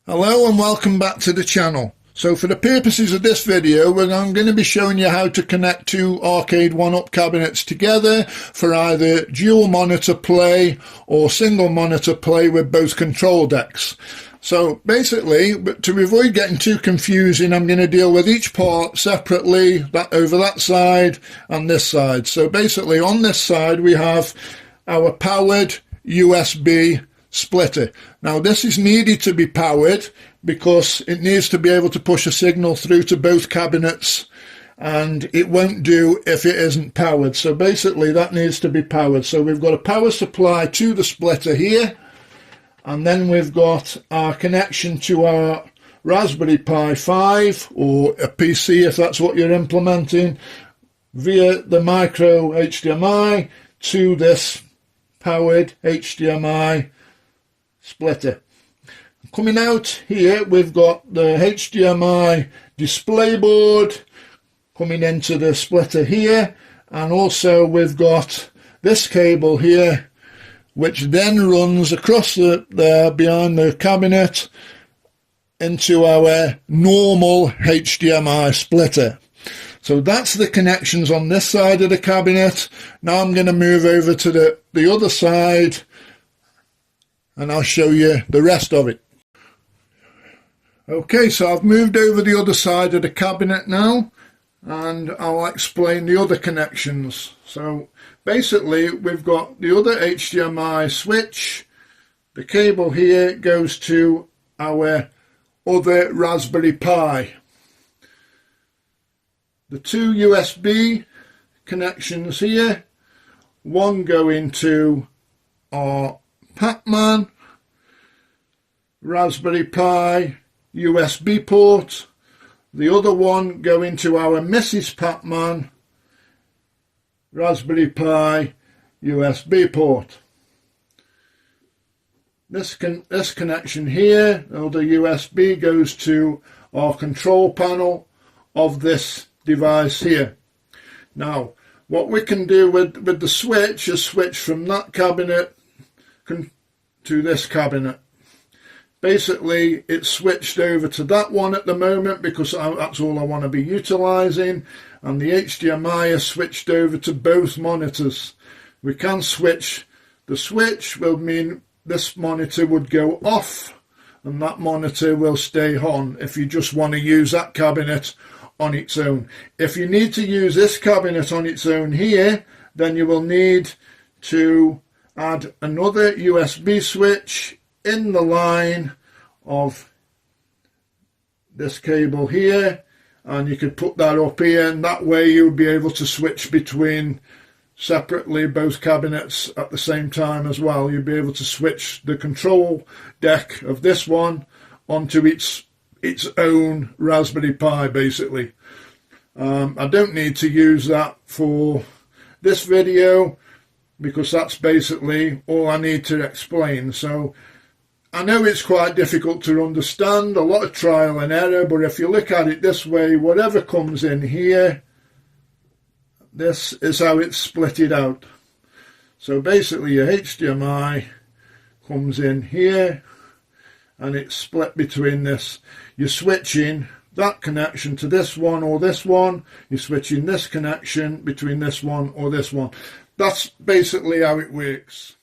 Hello and welcome back to the channel. So for the purposes of this video, I'm going to be showing you how to connect two arcade1up cabinets together for either dual monitor play or single monitor play with both control decks. So basically, to avoid getting too confusing, I'm going to deal with each part separately, that over that side and this side. So basically on this side we have our powered USB splitter. Now this is needed to be powered because it needs to be able to push a signal through to both cabinets, and it won't do if it isn't powered. So basically that needs to be powered. So we've got a power supply to the splitter here, and then we've got our connection to our Raspberry Pi 5 or a PC if that's what you're implementing via the micro HDMI to this powered HDMI splitter. Coming out here we've got the HDMI display board coming into the splitter here, and also we've got this cable here which then runs across there behind the cabinet into our normal HDMI splitter. So that's the connections on this side of the cabinet. Now I'm going to move over to the other side and I'll show you the rest of it. Okay, so I've moved over the other side of the cabinet now, and I'll explain the other connections. So basically we've got the other HDMI switch. The cable here goes to our other Raspberry Pi. The two USB connections here, one going to our Pac-Man Raspberry Pi USB port, the other one going to our Mrs. Pac-Man Raspberry Pi USB port. This connection here, the USB, goes to our control panel of this device here. Now what we can do with the switch is switch from that cabinet to this cabinet. Basically it's switched over to that one at the moment because that's all I want to be utilising, and the HDMI is switched over to both monitors. We can switch. The switch will mean this monitor would go off and that monitor will stay on if you just want to use that cabinet on its own. If you need to use this cabinet on its own here, then you will need to add another USB switch in the line of this cable here, and you could put that up here, and that way you'll be able to switch between separately both cabinets at the same time as well. You'll be able to switch the control deck of this one onto its own Raspberry Pi basically. I don't need to use that for this video because that's basically all I need to explain. So I know it's quite difficult to understand, a lot of trial and error, but if you look at it this way, whatever comes in here, this is how it's splitted out. So basically your HDMI comes in here and it's split between this. You're switching that connection to this one or this one, you're switching this connection between this one or this one. That's basically how it works.